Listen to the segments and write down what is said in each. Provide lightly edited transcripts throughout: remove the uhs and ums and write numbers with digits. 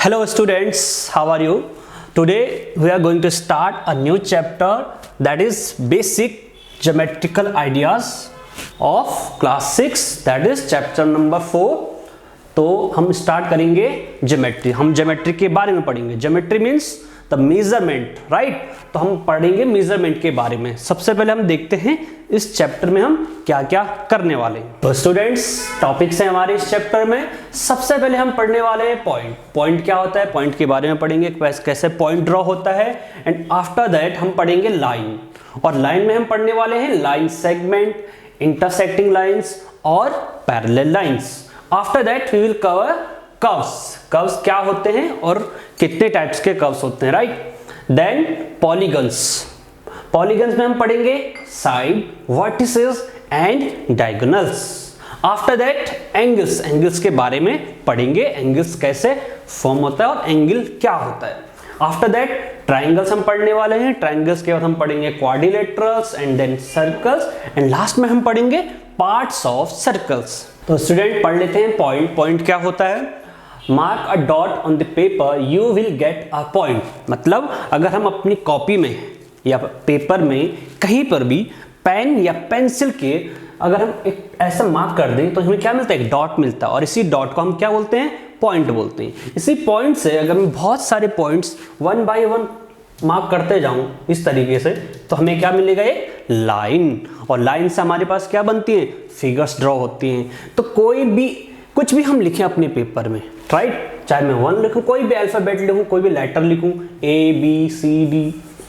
Hello students, how are you? Today we are going to start a new chapter, that is basic geometrical ideas of class 6, that is chapter number 4. तो हम start करेंगे geometry. हम geometry के बारे में पढ़ेंगे. Geometry means the measurement, right. तो हम पढ़ेंगे मेजरमेंट के बारे में. सबसे पहले हम देखते हैं इस चैप्टर में हम क्या क्या करने वाले हैं. तो स्टूडेंट्स, टॉपिक्स हैं हमारे इस चैप्टर में. सबसे पहले हम पढ़ने वाले हैं पॉइंट. पॉइंट क्या होता है, पॉइंट के बारे में पढ़ेंगे, कैसे पॉइंट ड्रॉ होता है. एंड आफ्टर दैट हम पढ़ेंगे लाइन. और लाइन में हम पढ़ने वाले हैं लाइन सेगमेंट, इंटरसेक्टिंग लाइंस और parallel lines. After that we will cover curves. Curves क्या होते हैं और कितने टाइप्स के कर्व्स होते हैं, राइट. Then polygons. पॉलीगन्स में हम पढ़ेंगे side, vertices and diagonals. After that angles. Angles के बारे में पढ़ेंगे, एंगल्स कैसे फॉर्म होता है और एंगल क्या होता है. आफ्टर दैट ट्राइंगल्स हम पढ़ने वाले हैं. ट्राइंगल्स के बाद हम पढ़ेंगे quadrilaterals and then circles. And last में हम पढ़ेंगे पार्ट्स ऑफ सर्कल्स. तो स्टूडेंट पढ़ लेते हैं पॉइंट. पॉइंट क्या होता है, mark a dot on the paper you will get a point. मतलब अगर हम अपनी कॉपी में या पेपर में कहीं पर भी पेन या पेंसिल के अगर हम एक ऐसा मार्क कर दें तो हमें क्या मिलता है, एक डॉट मिलता है. और इसी डॉट को हम क्या बोलते हैं, पॉइंट बोलते हैं. इसी पॉइंट से अगर मैं बहुत सारे points one by one mark करते जाऊं इस तरीके से, तो हमें क्या मिलेगा, एक लाइन. और लाइन से हमारे पास क्या बनती है, फिगर्स ड्रॉ होती हैं. तो कोई भी कुछ भी हम लिखें अपने पेपर में, राइट, चाहे मैं 1 लिखूं, कोई भी अल्फाबेट लिखूं, कोई भी लेटर लिखूं, ABCD,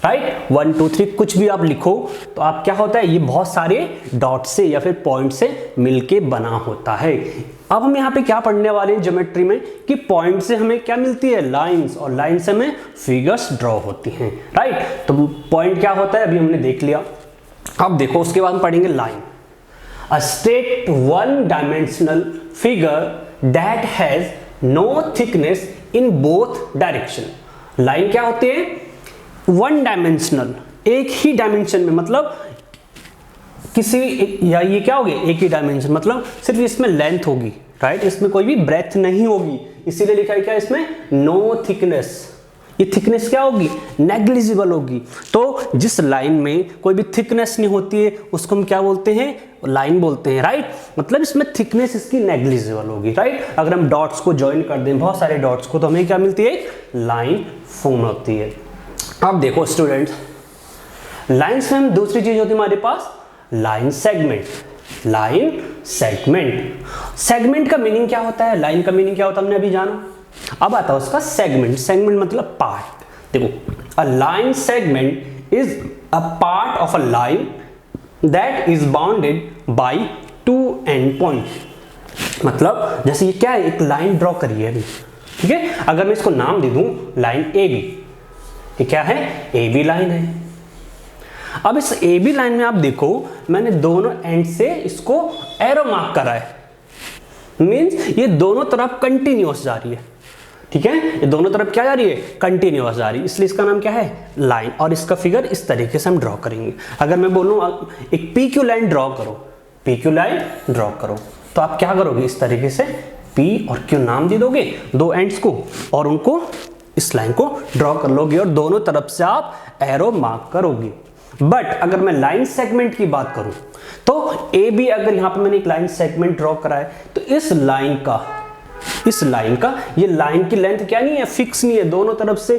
राइट, 1 2 3 कुछ भी आप लिखो, तो आप क्या होता है, ये बहुत सारे डॉट से या फिर पॉइंट से मिलके बना होता है. अब हम यहाँ पे क्या पढ़ने वाले हैं ज्योमेट्री में कि पॉइंट से हमें क्या मिलती है, लाइंस. और लाइन से हमें फिगर्स ड्रॉ होती हैं, राइट. तो पॉइंट क्या होता है अभी हमने देख लिया. अब देखो उसके बाद हम पढ़ेंगे line. A straight one-dimensional figure that has no thickness in both direction. Line क्या होती है, वन डायमेंशनल, एक ही डायमेंशन में. मतलब किसी या ये क्या होगी, एक ही डायमेंशन, मतलब सिर्फ इसमें लेंथ होगी, राइट, इसमें कोई भी ब्रेथ नहीं होगी. इसीलिए लिखा है क्या इसमें, नो थिकनेस. ये थिकनेस क्या होगी, नेग्लिजिबल होगी. तो जिस लाइन में कोई भी थिकनेस नहीं होती है उसको हम क्या बोलते हैं, लाइन बोलते हैं, राइट. मतलब इसमें थिकनेस इसकी नेग्लिजिबल होगी, राइट. अगर हम डॉट्स को ज्वाइन कर दें, बहुत सारे डॉट्स को, तो हमें क्या मिलती है, एक लाइन फॉर्म होती है. अब देखो स्टूडेंट्स, लाइन्स में हम दूसरी चीज होती है हमारे पास, line segment. Line segment. Segment का मीनिंग क्या होता है, लाइन का मीनिंग क्या होता है हमने अभी जाना. अब आता है उसका सेगमेंट. सेगमेंट मतलब पार्ट. देखो, अ line segment is a part of a line that is bounded by 2 and point. मतलब जैसे ये क्या है, एक लाइन ड्रॉ करी है अभी, ठीक है. अगर मैं इसको नाम दे दूं लाइन AB, ये क्या है, AB लाइन है. अब इस AB लाइन में आप देखो मैंने दोनों एंड से इसको एरो मार्क करा है. मीन्स ये दोनों तरफ कंटिन्यूअस जा रही है, ठीक है. ये दोनों तरफ क्या जा रही है, कंटिन्यूअस जा रही है, इसलिए इसका नाम क्या है, लाइन. और इसका फिगर इस तरीके से हम ड्रॉ करेंगे. अगर मैं बोलूं एक PQ लाइन ड्रॉ करो, PQ लाइन ड्रॉ करो, तो आप क्या करोगे, इस तरीके से P और Q नाम दे दोगे दो एंड्स को, और उनको इस लाइन को ड्रॉ कर लोगे और दोनों तरफ से आप एरो मार्क करोगे. बट अगर मैं लाइन सेगमेंट की बात करूं तो AB, अगर यहां पे मैंने एक लाइन सेगमेंट ड्रॉ करा है, तो इस लाइन का ये लाइन की लेंथ क्या नहीं है, फिक्स नहीं है, दोनों तरफ से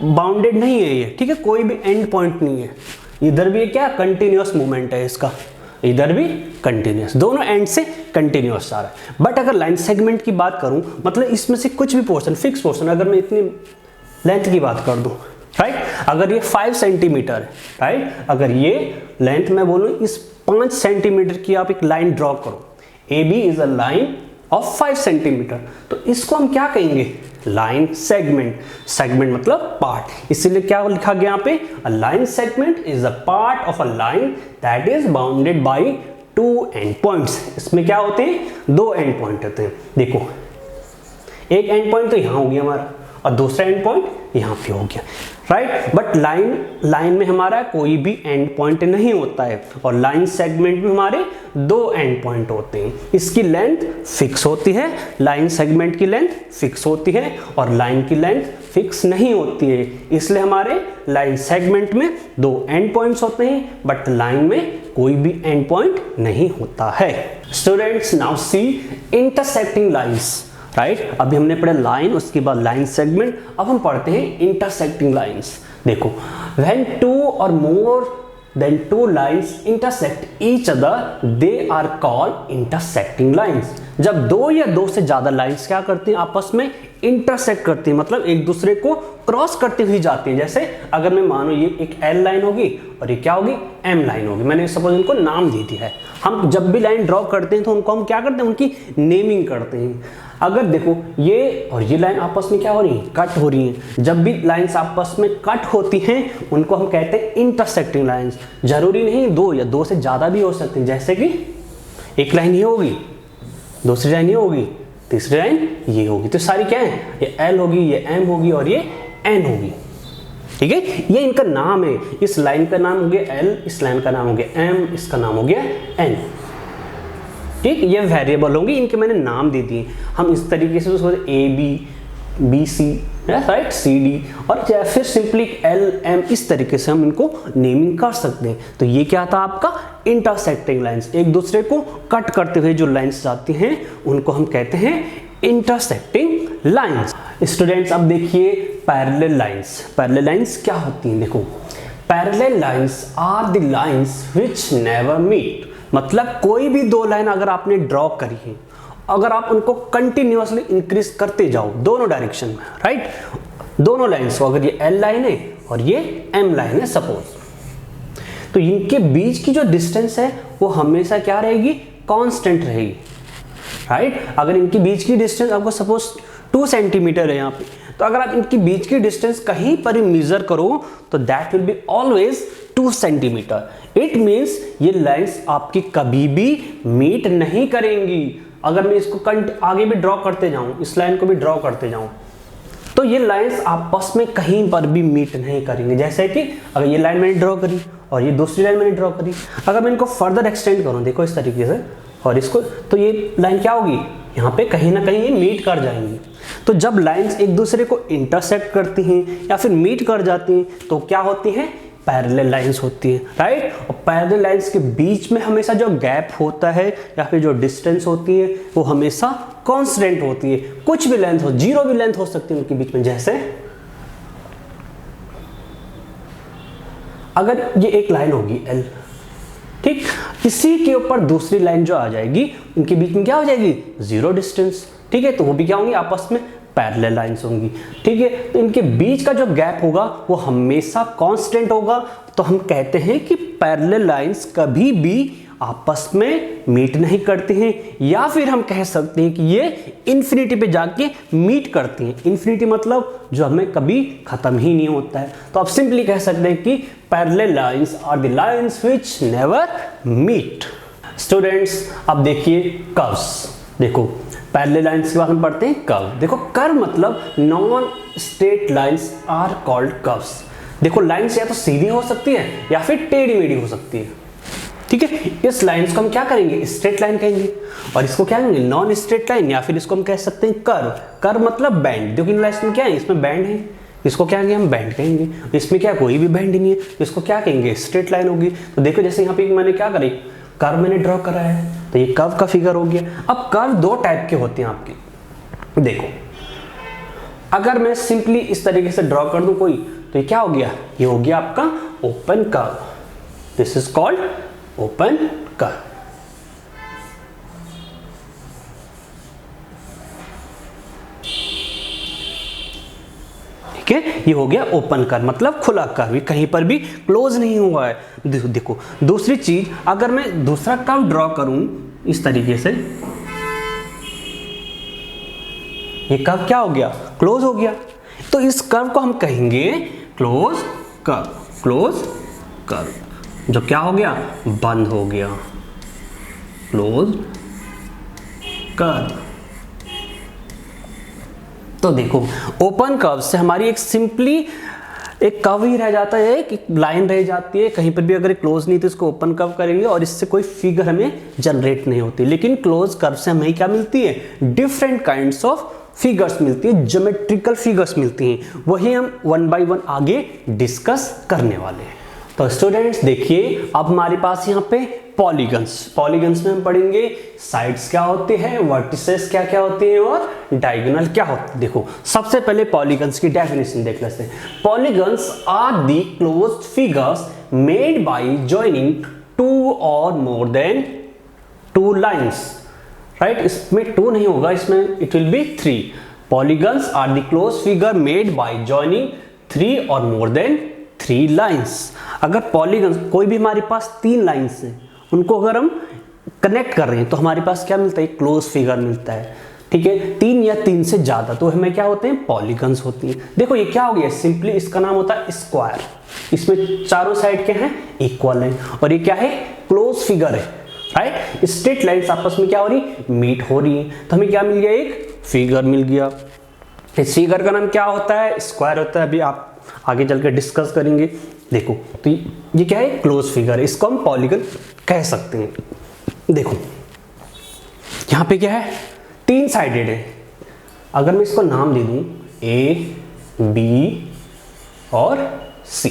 बाउंडेड नहीं है ये, ठीक है. कोई भी एंड पॉइंट नहीं है. इधर भी क्या, कंटिन्यूअस मूवमेंट है इसका, इधर भी कंटिन्यूअस, दोनों एंड से कंटिन्यूअस आ रहा है. बट अगर लाइन सेगमेंट की बात करूं, मतलब इसमें से कुछ भी पोर्शन, फिक्स पोर्शन, अगर मैं इतनी लेंथ की बात कर दूं, राइट, अगर ये 5 सेंटीमीटर है, राइट, अगर ये लेंथ मैं बोलूं इस 5 सेंटीमीटर की आप एक लाइन ड्रॉ करो, AB is a line of 5 centimetre, तो इसको हम क्या कहेंगे, लाइन सेगमेंट. सेगमेंट मतलब पार्ट. इसीलिए क्या लिखा गया यहाँ पे, अ line segment is a part of a line that is bounded by 2 and points. इसमें क्या होते हैं, 2 एंड पॉइंट होते हैं. देखो, एक एंड पॉइंट तो यहाँ हो गया हमारा, और दूसरा एंड पॉइंट यहाँ पे हो गया, राइट। बट लाइन में हमारा कोई भी एंड पॉइंट नहीं होता है और लाइन सेगमेंट में हमारे 2 एंड पॉइंट होते हैं। इसकी लेंथ फिक्स होती है, लाइन सेगमेंट की लेंथ फिक्स होती है और लाइन की लेंथ फिक्स नहीं होती है, इसलिए हमारे लाइन सेगमेंट में 2 एंड पॉइंट्स होते हैं बट लाइन में कोई भी एंड पॉइंट नहीं होता है। Students now see intersecting lines, right. अभी हमने पढ़ा लाइन, उसके बाद लाइन सेगमेंट, अब हम पढ़ते हैं इंटरसेक्टिंग लाइंस। देखो, when 2 or more than 2 lines intersect each other they are called intersecting lines। जब 2 या 2 से ज्यादा लाइंस क्या करती हैं, आपस में इंटरसेक्ट करती है, मतलब एक दूसरे को क्रॉस करते हुए जाती है। जैसे अगर मैं मानो ये एक L लाइन होगी और ये क्या होगी, M लाइन होगी, मैंने सपोज इनको नाम दे दिया है। हम जब भी लाइन ड्रॉ करते हैं तो उनको हम क्या करते हैं, उनकी नेमिंग करते हैं। अगर देखो ये और ये लाइन आपस में क्या हो रही है, कट हो रही है। जब भी लाइंस आपस में कट होती हैं उनको हम कहते हैं इंटरसेक्टिंग लाइंस। जरूरी नहीं 2 या 2 से ज़्यादा भी हो सकते हैं, जैसे कि एक लाइन ये होगी, दूसरी लाइन ये होगी, तीसरी लाइन ये होगी, तो सारी क्या है, ये L होगी, ये M होगी और ये N होगी, ठीक है। ये इनका नाम है, इस लाइन का नाम हो गया L, इस लाइन का नाम हो गया M, इसका नाम हो गया N, ठीक। ये वेरिएबल होंगे, इनके मैंने नाम दे दिए। हम इस तरीके से उसको AB BC, राइट, CD और या फिर सिंपली L M, इस तरीके से हम इनको नेमिंग कर सकते हैं। तो ये क्या था आपका इंटरसेक्टिंग लाइंस, एक दूसरे को कट करते हुए जो लाइंस जाती हैं उनको हम कहते हैं इंटरसेक्टिंग लाइंस। स्टूडेंट्स अब देखिए पैरेलल लाइंस। पैरेलल लाइंस क्या होती हैं, देखो, parallel lines are the lines which never meet. मतलब कोई भी 2 लाइन अगर आपने ड्रॉ करी है, अगर आप उनको कंटिन्यूअसली इंक्रीज करते जाओ दोनों डायरेक्शन में, राइट, दोनों लाइंस को, अगर ये L लाइन है और ये M लाइन है सपोज, तो इनके बीच की जो डिस्टेंस है वो हमेशा क्या रहेगी, कांस्टेंट रहेगी, राइट। अगर इनके बीच की डिस्टेंस आपको सपोज 2 सेंटीमीटर है यहाँ पे, तो अगर आप इनके बीच की डिस्टेंस कहीं पर ही मेजर करो तो that will be always 2 centimetre. It means ये लाइंस आपकी कभी भी मीट नहीं करेंगी। अगर मैं इसको आगे भी ड्रॉ करते जाऊं, इस लाइन को भी ड्रॉ करते जाऊं, तो ये लाइंस आपस में कहीं पर भी मीट नहीं करेंगे। जैसे कि अगर ये लाइन मैंने ड्रॉ करी और ये दूसरी लाइन मैंने ड्रॉ करी, अगर मैं इनको फर्दर एक्सटेंड करूं, देखो इस तरीके से, और इसको, तो ये लाइन क्या होगी, यहाँ पे कहीं ना कहीं ये मीट कर जाएंगी। तो जब लाइंस एक दूसरे को इंटरसेक्ट करती हैं या फिर मीट कर जाती हैं तो क्या होती हैं, पैरेलल लाइंस होती है, राइट। और पैरेलल लाइंस के बीच में हमेशा जो गैप होता है या फिर जो डिस्टेंस होती है वो हमेशा कांस्टेंट होती है। कुछ भी लेंथ हो, 0 भी लेंथ हो सकती है उनके बीच में। जैसे अगर ये एक लाइन होगी L, ठीक, इसी के ऊपर दूसरी लाइन जो आ जाएगी उनके बीच में क्या हो जाएगी, 0 डिस्टेंस, ठीक है। तो वो भी क्या होंगी, आपस में पैरेलल लाइंस होंगी, ठीक है। तो इनके बीच का जो गैप होगा वो हमेशा कांस्टेंट होगा। तो हम कहते हैं कि पैरेलल लाइंस कभी भी आपस में मीट नहीं करती हैं, या फिर हम कह सकते हैं कि ये इन्फिनिटी पे जाके मीट करती हैं। इन्फिनिटी मतलब जो हमें कभी खत्म ही नहीं होता है। तो आप सिंपली कह सकते हैं कि parallel lines are the lines which never meet. Students अब देखिए कर्व्स। देखो पैरेलल लाइंस के बाद हम पढ़ते हैं कर्व। देखो कर्व मतलब non straight lines are called curves. देखो लाइंस या तो सीधी हो सकती है या फिर टेढ़ी मेढ़ी हो सकती है, ठीक है। इस लाइंस को हम क्या करेंगे, स्ट्रेट लाइन कहेंगे, और इसको क्या कहेंगे, नॉन स्ट्रेट लाइन, या फिर इसको हम कह सकते हैं कर्व। कर्व मतलब बैंड। देखो इन लाइंस में क्या है, इसमें बैंड है, इसको क्या कहेंगे, हम बैंड कहेंगे। इसमें क्या, कोई भी बैंड नहीं है, इसको क्या कहेंगे, स्ट्रेट लाइन होगी। तो देखो जैसे यहाँ पे मैंने क्या करी, कर्व मैंने ड्रॉ करा है, तो ये कर्व का फिगर हो गया। अब कर्व 2 टाइप के होते हैं आपके। देखो अगर मैं सिंपली इस तरीके से ड्रॉ कर दूं कोई, तो ये क्या हो गया, ये हो गया आपका open curve. This is called open curve. ठीक है, ये हो गया ओपन कर्व मतलब खुला कर्व, ये कहीं पर भी क्लोज नहीं हुआ है। देखो दूसरी चीज, अगर मैं दूसरा कर्व ड्रॉ करूं इस तरीके से, ये कर्व क्या हो गया, क्लोज हो गया। तो इस कर्व को हम कहेंगे क्लोज कर्व। क्लोज कर्व जो क्या हो गया, बंद हो गया, क्लोज कर्व। तो देखो ओपन कर्व से हमारी एक सिंपली एक कर्व ही रह जाता है, एक लाइन रह जाती है, कहीं पर भी अगर क्लोज नहीं तो इसको ओपन कर्व करेंगे और इससे कोई फिगर हमें जनरेट नहीं होती। लेकिन क्लोज कर्व से हमें क्या मिलती है, डिफरेंट काइंड्स ऑफ फिगर्स मिलती है, ज्योमेट्रिकल फिगर्स मिलती हैं, वही हम वन बाय वन आगे डिस्कस करने वाले हैं। तो स्टूडेंट्स देखिए अब हमारे पास यहाँ पे पॉलीगन्स में हम पढ़ेंगे साइड्स क्या होते हैं, वर्टिसेस क्या क्या होते हैं और डायगोनल क्या होते हैं। देखो सबसे पहले पॉलीगन्स की डेफिनेशन देख लेते हैं। Polygons are the closed figures made by joining two or more than two lines, right. इसमें टू नहीं होगा, इसमें it will be three. Polygons are the closed figure made by joining three or more than three lines. अगर polygon कोई भी हमारे पास तीन lines हैं, उनको अगर हम कनेक्ट कर रहे हैं तो हमारे पास क्या मिलता है, क्लोज फिगर मिलता है, ठीक है। तीन या तीन से ज्यादा तो हमें क्या होते हैं, पॉलीगन्स होती हैं। देखो ये क्या हो गया, सिंपली इसका नाम होता है स्क्वायर। इसमें चारों साइड क्या है, इक्वल है, और ये क्या है, क्लोज फिगर है, राइट। स्ट्रेट लाइंस आपस में क्या हो रही, मीट हो रही है, तो हमें क्या मिल गया, एक फिगर मिल गया। इस फिगर का नाम क्या होता है, स्क्वायर होता है। अभी आप आगे चल के डिस्कस करेंगे। देखो तो ये क्या है, क्लोज फिगर है, इसको हम पॉलीगन कह सकते हैं। देखो यहां पे क्या है, तीन साइडेड है। अगर मैं इसको नाम दे दूं ए बी और सी,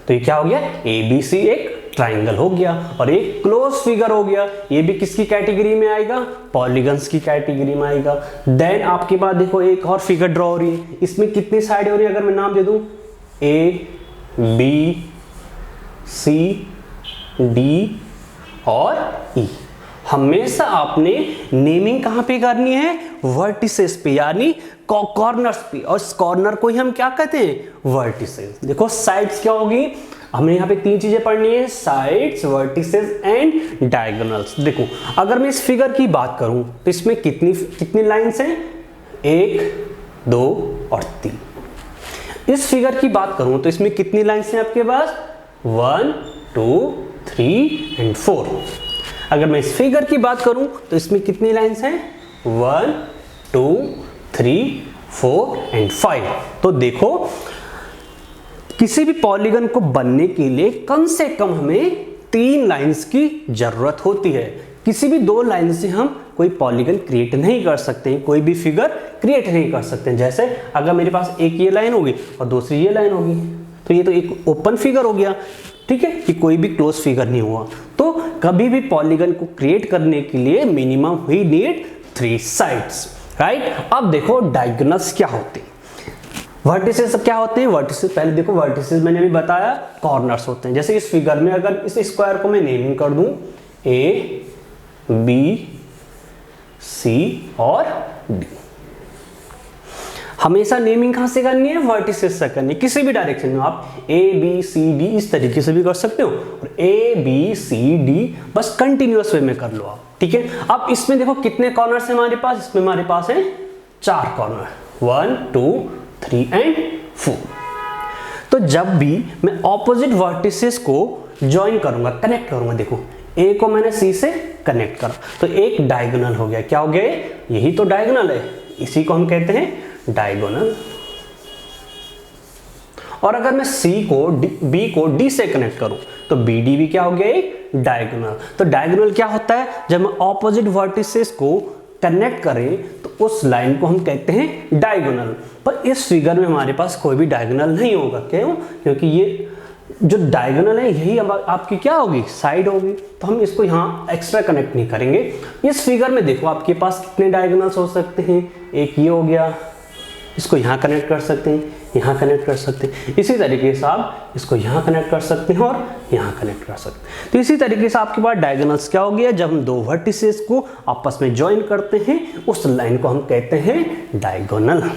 तो ये क्या हो गया, ए बी सी एक ट्राइंगल हो गया और एक क्लोज फिगर हो गया। ये भी किसकी कैटेगरी में आएगा, पॉलीगन्स की कैटेगरी में आएगा। देन आपके पास देखो एक और फिगर ड्रॉ हो रही है, इसमें कितनी साइड हो रही है, अगर मैं नाम दे दूं ए बी सी डी और ई। हमेशा आपने नेमिंग कहां पे करनी है, वर्टिसेस पे, यानी कॉर्नर्स पे, और कॉर्नर को ही हम क्या कहते हैं, वर्टिसेस। देखो साइड्स क्या होगी, हमने यहाँ पे तीन चीजें पढ़नी है, साइड्स, वर्टिसेस एंड डायगोनल्स। देखो अगर मैं इस फिगर की बात करूं तो इसमें कितनी लाइंस हैं, एक, दो और तीन। इस फिगर की बात करूं तो इसमें कितनी लाइंस हैं आपके पास, 1 2 3 एंड 4। अगर मैं इस फिगर की बात करूं तो इसमें कितनी लाइंस हैं, 1 2 3 4 एंड 5। तो देखो किसी भी पॉलीगन को बनने के लिए कम से कम हमें तीन लाइंस की जरूरत होती है। किसी भी दो लाइन से हम कोई पॉलीगन क्रिएट नहीं कर सकते हैं, कोई भी फिगर क्रिएट नहीं कर सकते हैं। जैसे अगर मेरे पास एक ये लाइन होगी और दूसरी ये लाइन होगी, तो ये तो एक ओपन फिगर हो गया, ठीक है, कि कोई भी क्लोज फिगर नहीं हुआ। तो कभी भी पॉलीगन को क्रिएट करने के लिए minimum we need 3 sides, right. अब देखो डायगोनल्स क्या होते हैं, वर्टिसेस क्या होते हैं। वर्टिसेस पहले देखो, वर्टिसेस मैंने अभी बताया कॉर्नर्स होते हैं। जैसे इस फिगर में अगर इस स्क्वायर को मैं नेमिंग कर दूं ए बी सी और डी, हमेशा नेमिंग कहां से करनी है, वर्टिसेस से करनी है। किसी भी डायरेक्शन में आप ए बी सी डी इस तरीके से भी कर सकते हो, और ए बी सी डी बस कंटिन्यूअस वे में कर लो आप, ठीक है। अब इसमें देखो कितने कॉर्नर्स है हमारे पास, इसमें हमारे पास है 4 कॉर्नर, 1 2 3 एंड 4। तो जब भी मैं ऑपोजिट वर्टिसेस को ज्वाइन करूंगा, कनेक्ट करूंगा, देखो ए को मैंने सी से कनेक्ट करा तो एक डायगोनल हो गया। क्या हो गया, यही तो डायगोनल है, इसी को हम कहते हैं डायगोनल। और अगर मैं सी को बी को डी से कनेक्ट करूं तो बी डी भी क्या हो गया, एक डायगोनल। तो डायगोनल क्या होता है, जब हम ऑपोजिट वर्टिसेस को कनेक्ट करें तो उस लाइन को हम कहते हैं डायगोनल। पर इस फिगर में हमारे पास कोई भी डायगोनल नहीं होगा, क्यों, क्योंकि ये जो डायगोनल है यही आपकी क्या होगी, साइड होगी, तो हम इसको यहाँ एक्स्ट्रा कनेक्ट नहीं करेंगे। इस फिगर में देखो आपके पास कितने डायगोनल्स हो सकते हैं, एक ये हो गया, इसको यहाँ कनेक्ट कर सकते हैं, यहाँ कनेक्ट कर सकते हैं, इसी तरीके से आप इसको यहाँ कनेक्ट कर सकते हैं और यहाँ कनेक्ट कर सकते हैं। तो इसी तरीके से आपके पास डायगोनल्स क्या हो गया, जब हम दो वर्टिसेस को आपस में ज्वाइन करते हैं उस लाइन को हम कहते हैं डायगोनल।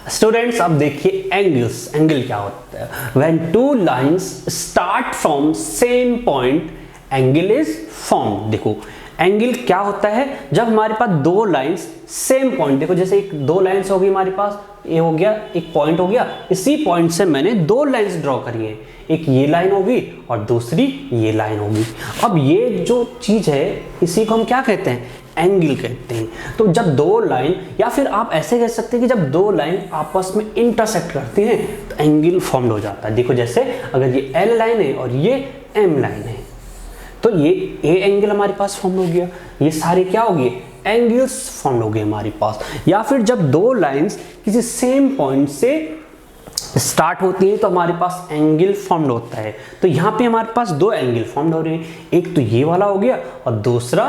स्टूडेंट्स अब देखिए एंगल्स, एंगल क्या होता है, when two lines start from same point angle is form. देखो एंगल क्या होता है, जब हमारे पास दो लाइंस सेम पॉइंट, देखो जैसे एक दो लाइंस होगी हमारे पास, ये हो गया एक पॉइंट हो गया, इसी पॉइंट से मैंने दो लाइंस ड्रॉ करी है, एक ये लाइन होगी और दूसरी ये लाइन होगी। अब ये जो चीज है इसी को हम क्या कहते हैं, एंगल कहते हैं। तो जब दो लाइन, या फिर आप ऐसे कह सकते हैं कि जब दो लाइन आपस में इंटरसेक्ट करती हैं तो एंगल फॉर्म हो जाता है। देखो जैसे अगर ये एल लाइन है और ये एम लाइन है तो ये ए एंगल हमारे पास फॉर्म हो गया, ये सारे क्या हो गए, एंगल्स फॉर्म हो गए हमारे पास। या फिर जब दो लाइंस किसी सेम पॉइंट से स्टार्ट होती है तो हमारे पास एंगल फॉर्म्ड होता है। तो यहाँ पे हमारे पास दो एंगल फॉर्म्ड हो रहे हैं, एक तो ये वाला हो गया और दूसरा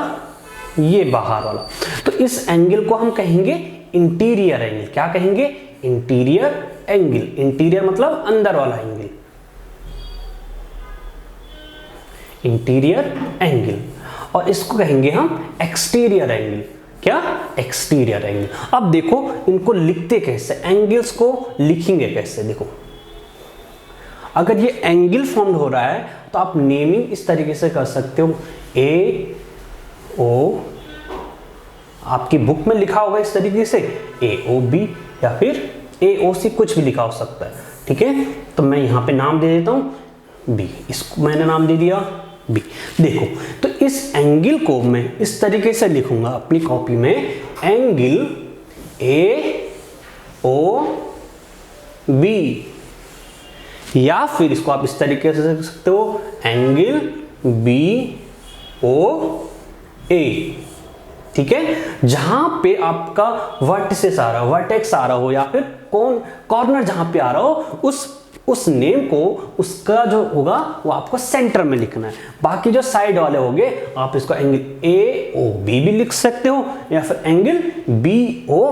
ये बाहर वाला। तो इस एंगल को हम कहेंगे इंटीरियर एंगल। क्या कहेंगे, इंटीरियर एंगल। इंटीरियर मतलब अंदर वाला एंगल, इंटीरियर एंगल। और इसको कहेंगे हम एक्सटीरियर एंगल। क्या, एक्सटीरियर एंगल। अब देखो इनको लिखते कैसे, एंगल्स को लिखेंगे कैसे। देखो अगर ये एंगल फॉर्म हो रहा है तो आप नेमिंग इस तरीके से कर सकते हो, ए ओ, आपकी बुक में लिखा होगा इस तरीके से ए ओ बी, या फिर ए ओ सी, कुछ भी लिखा हो सकता है। ठीक है, तो मैं यहाँ पे नाम दे देता हूँ बी, इसको मैंने नाम दे दिया बी। देखो तो इस एंगल को मैं इस तरीके से लिखूंगा अपनी कॉपी में, एंगल ए ओ बी, या फिर इसको आप इस तरीके से लिख सकते हो, एंगल बी ओ ए। ठीक है, जहां पे आपका वर्टिसेस आ रहा हो, वर्टेक्स आ रहा हो, या फिर कॉर्नर जहां पे आ रहा हो, उस नेम को, उसका जो होगा वो आपको सेंटर में लिखना है। बाकी जो साइड वाले होंगे आप इसको एंगल ए ओ बी भी लिख सकते हो, या फिर एंगल बी ओ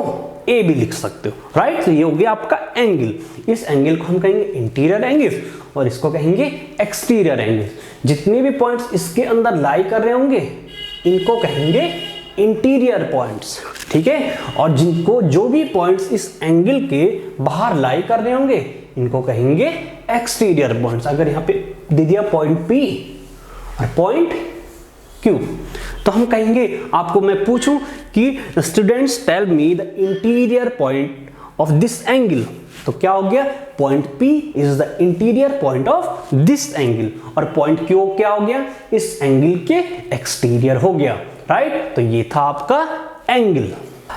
ए भी लिख सकते हो। राइट, तो ये हो गया आपका एंगल। इस एंगल को हम कहेंगे इंटीरियर एंगल और इसको कहेंगे एक्सटीरियर एंगल। जितने भी पॉइंट्स इसके अंदर लाई कर रहे होंगे इनको कहेंगे इंटीरियर पॉइंट्स। ठीक है, और जिनको जो भी पॉइंट्स इस एंगल के बाहर लाई कर रहे होंगे इनको कहेंगे एक्सटीरियर पॉइंट्स। अगर यहाँ पे दे दिया पॉइंट P और पॉइंट Q, तो हम कहेंगे, आपको मैं पूछूं कि students tell me the interior point of this angle, तो क्या हो गया, point P is the interior point of this angle, और पॉइंट Q क्या हो गया, इस एंगल के एक्सटीरियर हो गया। राइट, तो ये था आपका एंगल।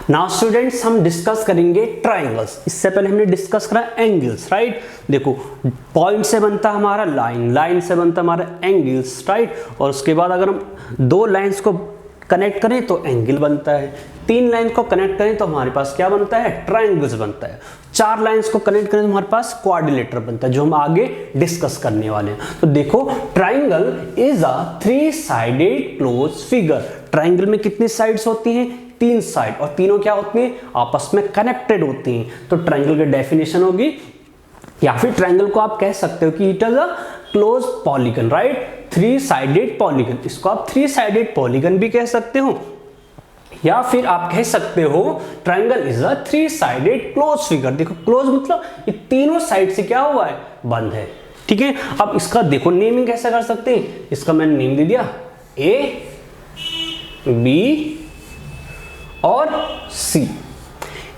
नाउ स्टूडेंट्स हम डिस्कस करेंगे ट्राइंगल्स। इससे पहले हमने डिस्कस करा एंगल्स। राइट, देखो पॉइंट से बनता हमारा लाइन, लाइन से बनता हमारा एंगल्स। राइट, और उसके बाद अगर हम दो लाइंस को कनेक्ट करें तो एंगल बनता है, तीन लाइन को कनेक्ट करें तो हमारे पास क्या बनता है, ट्राइंगल्स बनता है, चार लाइंस को कनेक्ट करें तो हमारे पास क्वाड्रिलेटरल बनता है, जो हम आगे डिस्कस करने वाले हैं। तो देखो triangle is a three sided close figure. Triangle में कितनी साइड्स होती हैं, तीन साइड, और तीनों क्या होती हैं, आपस में कनेक्टेड होती हैं। तो ट्राइंगल की डेफिनेशन होगी, या फिर ट्राइंगल को आप कह सकते हो कि it is a close polygon. Right, three sided polygon, इसको आप थ्री साइडेड पॉलीगन भी कह सकते हो, या फिर आप कह सकते हो triangle is a three sided close figure. देखो क्लोज मतलब ये तीनों साइड से क्या हुआ है, बंद है। ठीक है, अब इसका देखो नेमिंग कैसे कर सकते हैं, इसका मैंने नेम दे दिया ए बी और सी।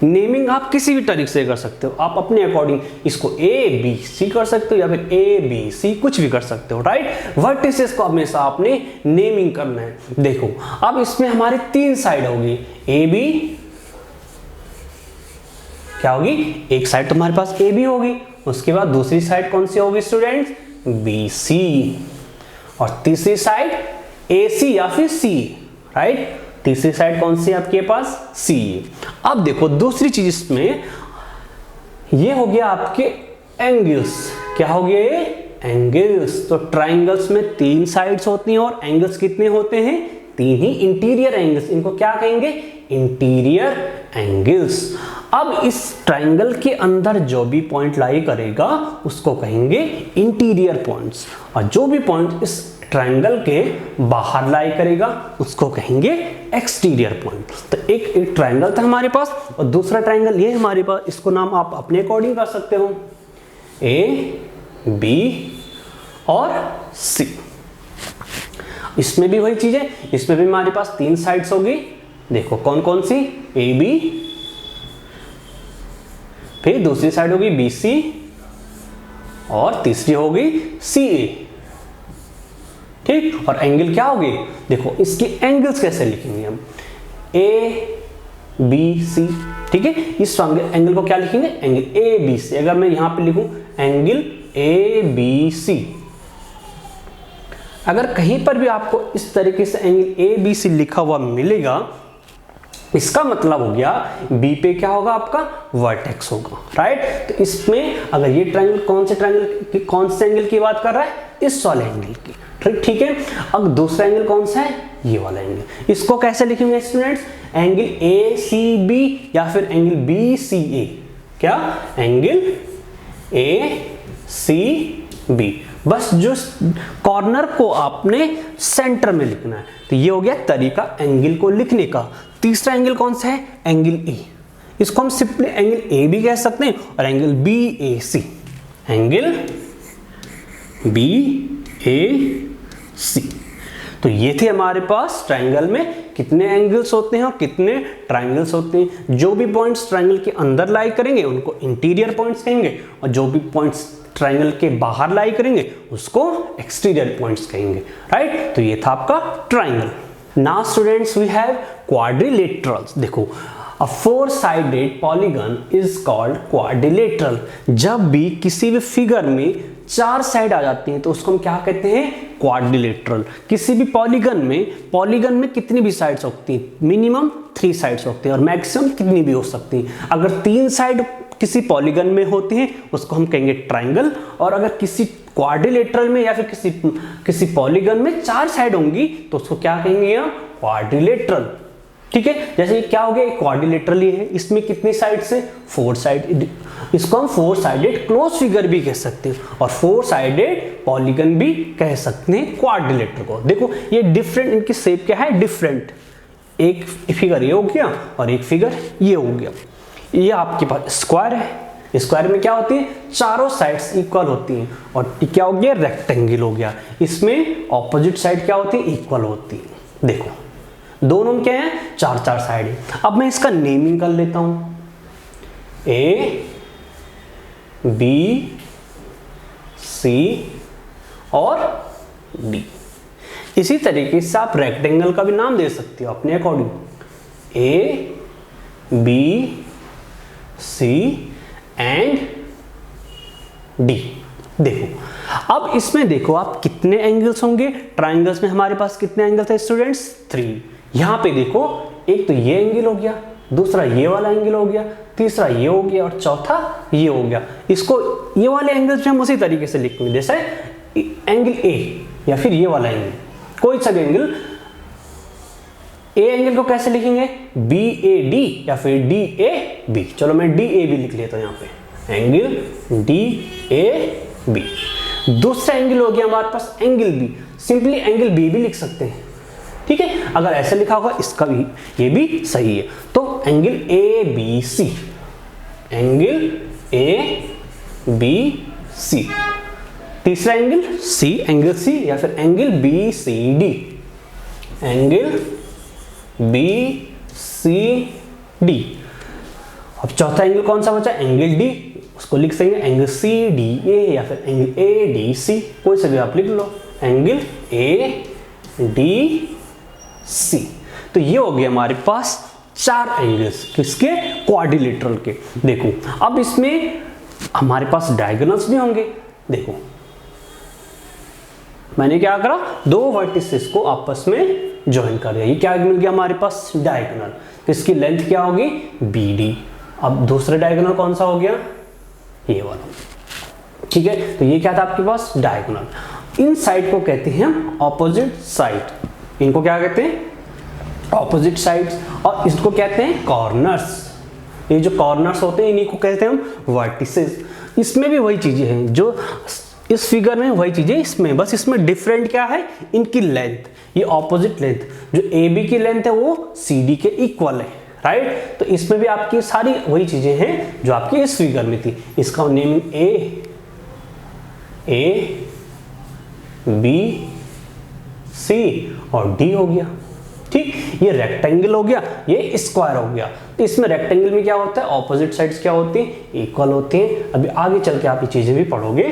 नेमिंग आप किसी भी तरीके से कर सकते हो, आप अपने अकॉर्डिंग इसको ए बी सी कर सकते हो, या फिर ए बी सी कुछ भी कर सकते हो। राइट, वर्टिसेस को हमेशा आपने नेमिंग करना है। देखो अब इसमें हमारे तीन साइड होगी, ए बी क्या होगी, एक साइड तो हमारे पास ए बी होगी, उसके बाद दूसरी साइड कौन सी होगी स्टूडेंट्स, बी सी, और तीसरी साइड ए सी या फिर सी। राइट, तीसरी साइड कौन सी है आपके पास, सी। अब देखो दूसरी चीज इसमें ये हो गया आपके एंगल्स। क्या हो गया ये, एंगल्स। तो ट्राइंगल्स में तीन साइड्स होती हैं और एंगल्स कितने होते हैं, तीन ही। इंटीरियर एंगल्स, इनको क्या कहेंगे, इंटीरियर एंगल्स। अब इस ट्राइंगल के अंदर जो भी पॉइंट लाई करेगा उसको कहेंगे इंटीरियर पॉइंट्स, और जो भी पॉइंट इस ट्राइंगल के बाहर लाई करेगा उसको कहेंगे एक्सटीरियर पॉइंट। तो एक ट्राइंगल था हमारे पास और दूसरा ट्राइंगल ये हमारे पास, इसको नाम आप अपने अकॉर्डिंग कर सकते हो, ए बी और सी। इसमें भी वही चीज है, इसमें भी हमारे पास तीन साइड्स होगी। देखो कौन कौन सी, ए बी, फिर दूसरी साइड होगी बी सी, और तीसरी होगी सी ए। ठीक, और एंगल क्या होगी, देखो इसके एंगल्स कैसे लिखेंगे हम, ए बी सी, ठीक है। इस एंगल को क्या लिखेंगे, एंगल ए बी सी। अगर मैं यहां पे लिखूं एंगल ए बी सी, अगर कहीं पर भी आपको इस तरीके से एंगल ए बी सी लिखा हुआ मिलेगा, इसका मतलब हो गया बी पे क्या होगा, आपका वर्टेक्स होगा, राइट। तो इसमें अगर ये ट्रायंगल कौन से एंगल की बात कर रहा है, इस वाले एंगल की, ठीक है। अब दूसरा एंगल कौन सा है, ये वाला एंगल। इसको कैसे लिखेंगे students, angle A C B या फिर एंगल बी सी ए, क्या, एंगल ए सी बी। बस जो कॉर्नर को आपने सेंटर में लिखना है। तो ये हो गया तरीका एंगल को लिखने का। तीसरा एंगल कौन सा है, एंगल ए। इसको हम सिंपली एंगल ए भी कह सकते हैं और एंगल बी ए सी, एंगल बी ए सी। तो ये थे हमारे पास ट्रायंगल में कितने एंगल्स होते हैं और कितने ट्रायंगल्स होते हैं। जो भी पॉइंट्स ट्रायंगल के अंदर लाई करेंगे उनको इंटीरियर पॉइंट्स कहेंगे, और जो भी पॉइंट्स ट्रायंगल के बाहर लाई करेंगे उसको एक्सटीरियर पॉइंट्स कहेंगे, राइट। तो ये था आपका triangle. Now students we have quadrilaterals. देखो, a four sided polygon is called quadrilateral. जब भी किसी भी फिगर में चार साइड आ जाती हैं तो उसको हम क्या कहते हैं, क्वाड्रिलेटरल। किसी भी पॉलीगन में कितनी भी साइड्स होती हैं, मिनिमम 3 साइड्स होती हैं और मैक्सिमम कितनी भी हो सकती हैं। अगर 3 साइड किसी पॉलीगन में होती हैं उसको हम कहेंगे ट्रायंगल, और अगर किसी क्वाड्रिलेटरल में या फिर किसी पॉलीगन में 4 साइड होंगी तो उसको क्या कहेंगे हम, क्वाड्रिलेटरल, ठीक है। जैसे क्या हो गया, क्वाड्रिलेटरल ही है, इसमें कितनी साइड से, 4 साइड। इसको हम 4 साइडेड क्लोज फिगर भी कह सकते हैं और 4 साइडेड पॉलीगन भी कह सकते हैं क्वाड्रिलेटरल को। देखो ये डिफरेंट, इनकी शेप क्या है, डिफरेंट। एक फिगर ये हो गया और एक फिगर ये हो गया। ये आपके पास स्क्वायर है, स्क्वायर में क्या होती है, चारों साइड्स इक्वल होती हैं, और क्या हो गया, रेक्टेंगल हो गया। इसमें ऑपोजिट साइड क्या होती है, इक्वल होती है। देखो दोनों में क्या है, 4 साइड है। अब मैं इसका नेमिंग कर लेता हूं, ए बी सी और डी। इसी तरीके से आप रेक्टेंगल का भी नाम दे सकते हो अपने according, A B C and D. देखो अब इसमें देखो आप कितने एंगल्स होंगे, ट्रायंगल्स में हमारे पास कितने एंगल्स है स्टूडेंट्स, 3। यहां पे देखो एक तो ये एंगल हो गया, दूसरा ये वाला एंगल हो गया, तीसरा ये हो गया और चौथा ये हो गया। इसको ये वाले एंगल्स में हम उसी तरीके से लिखेंगे, जैसे एंगल ए या फिर ये वाला एंगल, कोई सा भी एंगल। ए एंगल को कैसे लिखेंगे, बी ए डी या फिर डी ए बी। चलो मैं डी ए बी लिख लेता हूं, यहाँ पे एंगल डी ए बी। दूसरा एंगल हो गया हमारे पास angle B, simply angle B भी लिख सकते हैं, ठीक है। अगर ऐसे लिखा होगा इसका भी, ये भी सही है। तो angle A B C, angle A B C. तीसरा एंगल सी, एंगल सी या फिर angle B C D, angle B C D. अब चौथा एंगल कौन सा बचा, एंगल डी, उसको लिख सकते हैं एंगल सी डी ए या फिर एंगल ए डी सी, कोई सा भी आप लिख लो, एंगल ए डी सी। तो ये हो गया हमारे पास 4 एंगल्स किसके, क्वाड्रिलेटरल के। देखो अब इसमें हमारे पास डायगोनल्स भी होंगे। देखो मैंने क्या करा, 2 वर्टिसेस को आपस में ज्वाइन कर दिया, ये क्या मिल गया हमारे पास, डायगोनल। तो इसकी लेंथ क्या होगी, बी डी। अब दूसरा डायगोनल कौन सा हो गया, ये वाला, ठीक है। तो ये क्या था आपके पास, डायगोनल। इन साइड को कहते हैं हम ऑपोजिट साइड, इनको क्या कहते हैं, ऑपोजिट साइड्स, और इसको कहते हैं कॉर्नर्स। ये जो कॉर्नर्स होते हैं इन्हीं को कहते हैं हम वर्टिसेस। इसमें भी वही चीजें हैं जो इस फिगर में, वही चीजें इसमें, बस इसमें डिफरेंट क्या है, इनकी लेंथ। ये ऑपोजिट लेंथ, जो ए बी की लेंथ है वो सी डी के इक्वल है, राइट। तो इसमें भी आपकी सारी वही चीजें हैं जो आपकी इस फिगर में थी। इसका नेमिंग ए बी सी और डी हो गया, ठीक। ये रेक्टेंगल हो गया, ये स्क्वायर हो गया। तो इसमें रेक्टेंगल में क्या होता है, ऑपोजिट साइड्स क्या होती हैं, इक्वल होती हैं। अभी आगे चल के आप ये चीजें भी पढ़ोगे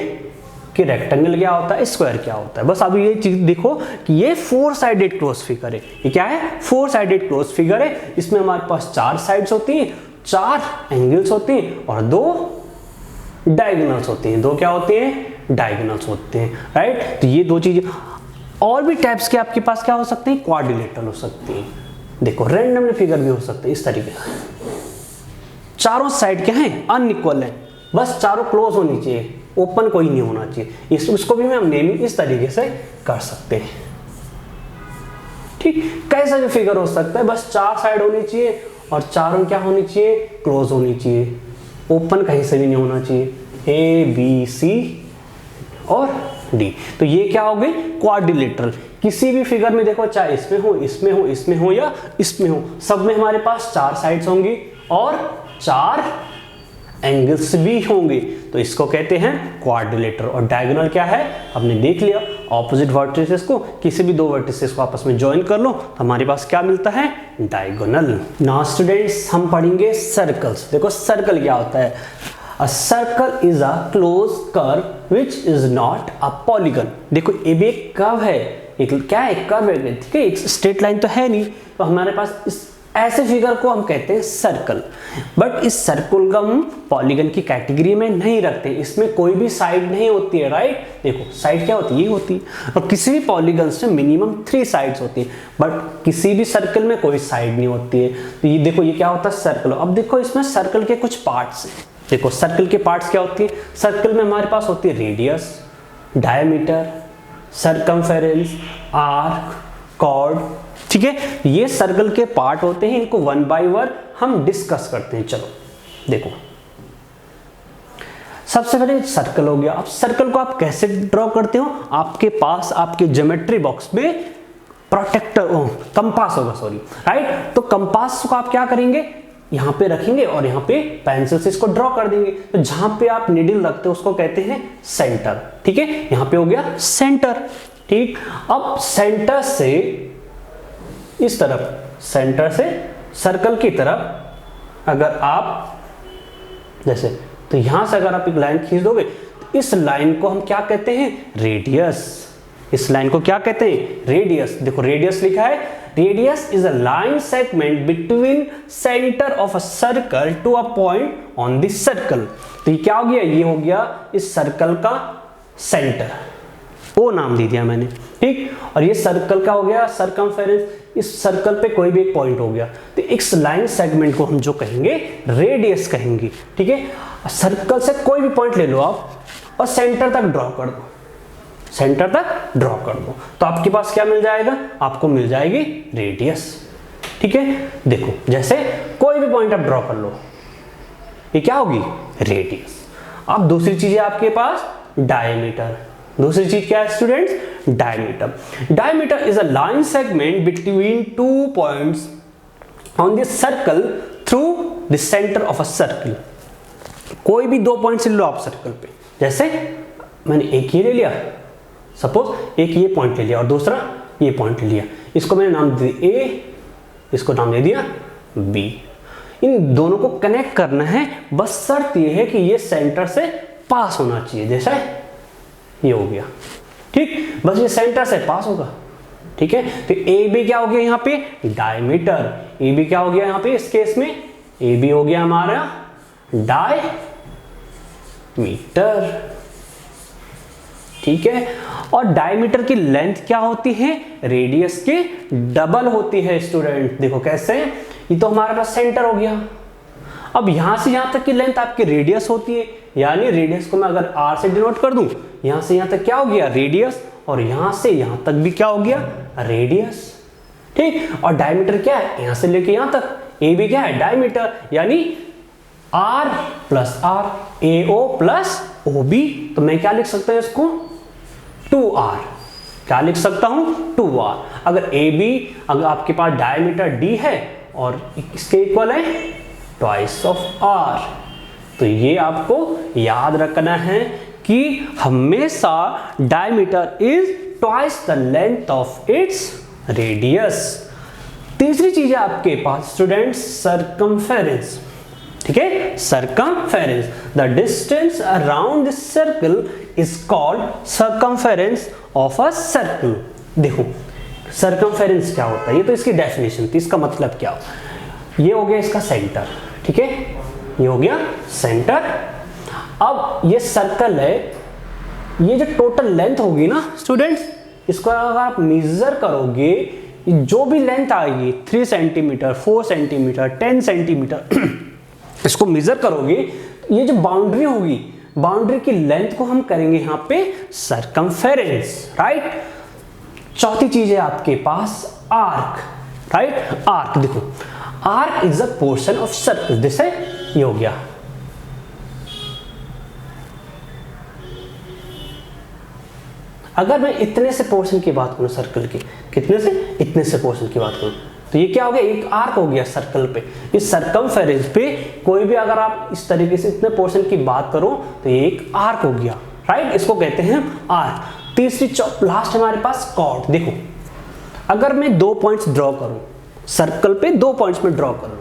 कि रेक्टेंगल क्या होता है, स्क्वायर क्या होता है। बस अभी ये चीज देखो कि ये 4 साइडेड क्लोज फिगर है। ये क्या है, 4 साइडेड क्लोज फिगर है। इसमें हमारे पास 4 साइड्स होती हैं, 4 एंगल्स होते हैं और 2 डायगोनल्स होते हैं। 2 क्या होते हैं, डायगोनल्स होते हैं, राइट। तो ये 2 चीजें। और भी टाइप्स के आपके पास क्या हो सकते हैं, क्वाड्रिलेटरल हो सकते हैं। देखो रैंडमली फिगर भी हो सकते हैं इस तरीके से, चारों साइड क्या है, अनइक्वल है, बस चारों क्लोज होनी चाहिए, ओपन कोई नहीं होना चाहिए। इसको भी हम नेमिंग इस तरीके से कर सकते हैं, ठीक। कैसा भी फिगर हो सकता है, बस 4 साइड होनी चाहिए और चारों क्या होनी चाहिए, क्लोज होनी चाहिए, ओपन कहीं से भी नहीं होना चाहिए। ए बी सी और डी। तो ये क्या हो गई, क्वाड्रिलेटरल। किसी भी फिगर में देखो, चाहे इसमें हो, इसमें हो, इसमें हो या इसमें हो, सब में हमारे पास 4 साइड्स होंगी और 4 एंगल्स भी होंगे, तो इसको कहते हैं क्वाड्रिलेटर। और डायगोनल क्या है, हमने देख लिया, ऑपोजिट वर्टिसेस को, किसी भी 2 वर्टिसेस को आपस में ज्वाइन कर लो तो हमारे पास क्या मिलता है, डायगोनल। नाउ स्टूडेंट्स हम पढ़ेंगे सर्कल्स। देखो सर्कल क्या होता है, a circle is a close curve which is not a polygon. देखो ये भी एक कर्व है, एक क्या है, कर्व है, ठीक है, एक स्ट्रेट लाइन तो है नहीं, तो हमारे पास इस ऐसे फिगर को हम कहते हैं सर्कल। बट इस सर्कल का हम पॉलीगन की कैटेगरी में नहीं रखते, इसमें कोई भी साइड नहीं होती है, राइट। देखो साइड क्या होती है, ये होती है, और किसी भी पॉलीगन से मिनिमम 3 साइड्स होती है, बट किसी भी सर्कल में कोई साइड नहीं होती है। तो ये देखो ये क्या होता है, सर्कल। अब देखो इसमें सर्कल के कुछ पार्ट्स हैं। देखो सर्कल के पार्ट्स क्या होती है, सर्कल में हमारे पास होती है radius, diameter, circumference, arc, chord, ठीक है। ये सर्कल के पार्ट होते हैं, इनको 1 बाय 1 हम डिस्कस करते हैं। चलो देखो, सबसे पहले सर्कल हो गया। अब सर्कल को आप कैसे ड्रॉ करते हो, आपके पास आपके ज्योमेट्री बॉक्स में प्रोटेक्टर कंपास होगा, सॉरी, राइट। तो कंपास को आप क्या करेंगे, यहां पे रखेंगे और यहां पे पेंसिल से इसको ड्रॉ कर देंगे। तो जहां पे आप निडल रखते हो उसको कहते हैं सेंटर, ठीक है। यहां पे हो गया सेंटर, ठीक। अब सेंटर से इस तरफ, सेंटर से सर्कल की तरफ अगर आप जैसे, तो यहां से अगर आप एक लाइन खींच दोगे तो इस लाइन को हम क्या कहते हैं, रेडियस। इस लाइन को क्या कहते हैं, रेडियस। देखो रेडियस लिखा है, radius is a line segment between centre of a circle to a point on the circle. तो ये क्या हो गया, ये हो गया इस सर्कल का सेंटर, वो नाम दे दिया मैंने, ठीक। और ये सर्कल का हो गया सरकमफेरेंस, इस सर्कल पे कोई भी एक पॉइंट हो गया, तो इस लाइन सेगमेंट को हम जो कहेंगे रेडियस कहेंगे, ठीक है। सर्कल से कोई भी पॉइंट ले लो आप और सेंटर तक ड्रॉ कर दो, सेंटर तक ड्रॉ कर दो, तो आपके पास क्या मिल जाएगा, आपको मिल जाएगी रेडियस, ठीक है। देखो जैसे कोई भी पॉइंट आप ड्रॉ कर लो, ये क्या होगी, रेडियस। अब दूसरी चीज है आपके पास डायमीटर। दूसरी चीज क्या है students, diameter. Diameter is a line segment between 2 points on the circle through the centre of a circle. कोई भी 2 पॉइंट ले लो आप सर्कल पे, जैसे मैंने एक ये ले लिया, सपोज एक ये पॉइंट ले लिया और दूसरा ये पॉइंट ले लिया, इसको मैंने नाम दे दिया ए, इसको नाम दे दिया बी। इन दोनों को कनेक्ट करना है, बस शर्त ये है कि ये सेंटर से पास होना चाहिए, जैसे ये हो गया, ठीक। बस ये सेंटर से पास होगा, ठीक है। तो ए बी क्या हो गया यहाँ पे, डायमीटर। ए बी क्या हो गया यहाँ पे, इस केस में ए बी हो गया हमारा डायमीटर, ठीक है। और डायमीटर की लेंथ क्या होती है, रेडियस के डबल होती है स्टूडेंट। देखो कैसे, ये तो हमारे पास सेंटर हो गया, अब यहां से यहां तक की लेंथ आपकी रेडियस होती है, यानी रेडियस को मैं अगर r से डिनोट कर दूं, यहां से यहां तक क्या हो गया, रेडियस, और यहां से यहां तक भी क्या हो गया, रेडियस, ठीक। और डायमीटर क्या है, यहां से लेके यहां तक, ए बी क्या है, डायमीटर, यानी r प्लस r, ए ओ प्लस ओ बी। तो मैं क्या लिख सकता हूं इसको, 2r, क्या लिख सकता हूं, 2r। अगर ए बी, अगर आपके पास डायमीटर d है और इसके इक्वल है ट्वाइस ऑफ r, तो ये आपको याद रखना है कि हमेशा diameter is twice the length of its radius. तीसरी चीज है आपके पास स्टूडेंट्स, सरकमफेरेंस, ठीक है, circumference. The distance around this circle is called circumference of a circle. देखो सर्कमफेरेंस क्या होता है, ये तो इसकी डेफिनेशन थी, इसका मतलब क्या हो, ये हो गया इसका सेंटर, ठीक है, ये हो गया सेंटर। अब ये सर्कल है, ये जो टोटल लेंथ होगी ना स्टूडेंट्स, इसको अगर आप मेजर करोगे, जो भी लेंथ आएगी 3 सेंटीमीटर, 4 सेंटीमीटर, 10 सेंटीमीटर इसको मेजर करोगे, ये जो बाउंड्री होगी, बाउंड्री की लेंथ को हम करेंगे यहां पे सर्कमफेरेंस, राइट। चौथी चीज है आपके पास आर्क, राइट। आर्क देखो, arc is a portion of circle, जैसे ये हो गया, अगर मैं इतने से पोर्शन की बात करूं सर्कल के, कितने से, इतने से पोर्शन की बात करूं, तो ये क्या हो गया, एक आर्क हो गया सर्कल पे। इस सर्कमफेरेंस पे कोई भी अगर आप इस तरीके से इतने पोर्शन की बात करो तो ये एक आर्क हो गया, राइट, इसको कहते हैं आर्क। तीसरी लास्ट हमारे पास कॉर्ड। देखो अगर मैं 2 पॉइंट्स ड्रॉ करूं सर्कल पे, 2 पॉइंट्स में ड्रॉ करूं,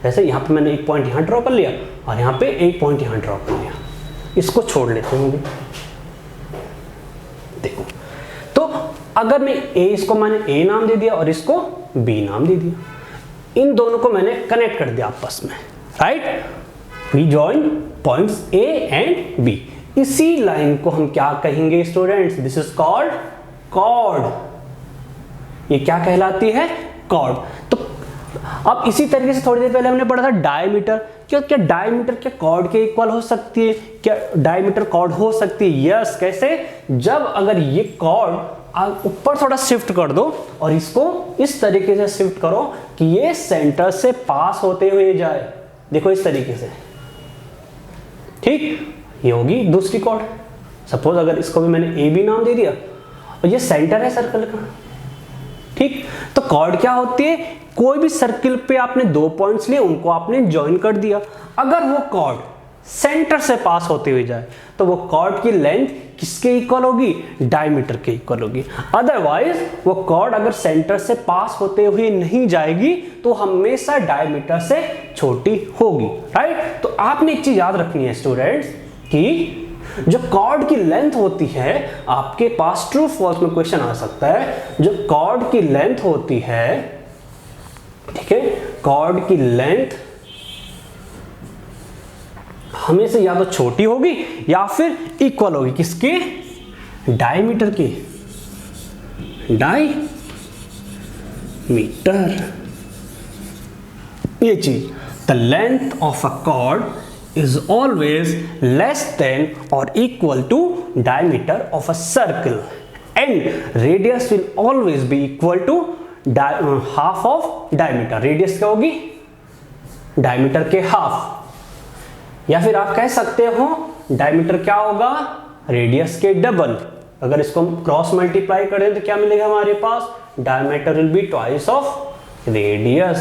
जैसे यहाँ पे मैंने एक पॉइंट यहाँ ड्रॉ कर लिया और यहाँ पे एक पॉइंट यहाँ ड्रॉ कर लिया, इसको छोड़ लेते हैं। देखो तो अगर मैं इसको मैंने ए नाम दे दिया और इसको बी नाम दे दिया, इन दोनों को मैंने कनेक्ट कर दिया आपस में, right. We join points A and B. इसी लाइन को हम क्या कहेंगे students, this is called chord. ये क्या कहलाती है, कॉर्ड। तो अब इसी तरीके से थोड़ी देर पहले हमने पढ़ा था डायमीटर। क्या डायमीटर क्या कॉर्ड के इक्वल हो सकती है, क्या डायमीटर कॉर्ड हो सकती है, यस। कैसे, जब अगर ये कॉर्ड ऊपर थोड़ा शिफ्ट कर दो और इसको इस तरीके से शिफ्ट करो कि ये सेंटर से पास होते हुए जाए, देखो इस तरीके से, ठीक, ये होगी दूसरी कॉर्ड। सपोज अगर इसको भी मैंने ए बी नाम दे दिया और ये सेंटर है सर्कल का, ठीक। तो कॉर्ड क्या होती है, कोई भी सर्किल पे आपने 2 पॉइंट्स लिए, उनको आपने ज्वाइन कर दिया, अगर वो कॉर्ड सेंटर से पास होते हुए जाए तो वो कॉर्ड की लेंथ किसके इक्वल होगी, डायमीटर के इक्वल होगी। अदरवाइज वो कॉर्ड अगर सेंटर से पास होते हुए नहीं जाएगी तो हमेशा डायमीटर से छोटी होगी, राइट। तो आपने एक चीज याद रखनी है स्टूडेंट्स कि जो कॉर्ड की लेंथ होती है, आपके पास ट्रू फॉल्स में क्वेश्चन आ सकता है, जो कॉर्ड की लेंथ होती है, ठीक है, कॉर्ड की लेंथ हमेशा या तो छोटी होगी या फिर इक्वल होगी किसके, डायमीटर के, डायमीटर। ये चीज, the length of a cord is always less than or equal to diameter of a circle and radius will always be equal to half of diameter। radius क्या होगी, diameter के half, या फिर आप कह सकते हो diameter क्या होगा, radius के डबल। अगर इसको हम क्रॉस मल्टीप्लाई करें तो क्या मिलेगा हमारे पास, diameter will be twice of radius।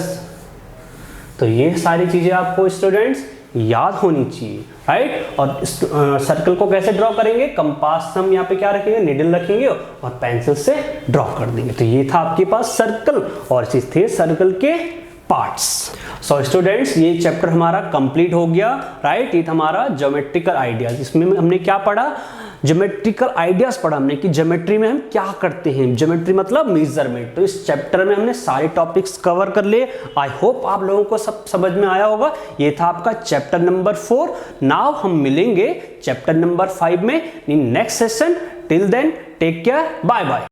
तो ये सारी चीजें आपको स्टूडेंट्स याद होनी चाहिए, राइट। और सर्कल को कैसे ड्रॉ करेंगे, कंपास हम यहाँ पे क्या रखेंगे, निडल रखेंगे और पेंसिल से ड्रॉ कर देंगे। तो ये था आपके पास सर्कल और चीज थे सर्कल के पार्ट्स। सो स्टूडेंट्स ये चैप्टर हमारा कंप्लीट हो गया, राइट। ये था हमारा ज्योमेट्रिकल आइडियाज। इसमें हमने क्या पढ़ा, ज्योमेट्रिकल आइडियाज पढ़ा हमने कि ज्योमेट्री में हम क्या करते हैं, ज्योमेट्री मतलब मेजरमेंट। तो इस चैप्टर में हमने सारे टॉपिक्स कवर कर लिए। आई होप आप लोगों को सब समझ में आया होगा। ये था आपका चैप्टर नंबर 4। नाउ हम मिलेंगे चैप्टर नंबर 5 में in next session. Till then take care, bye bye.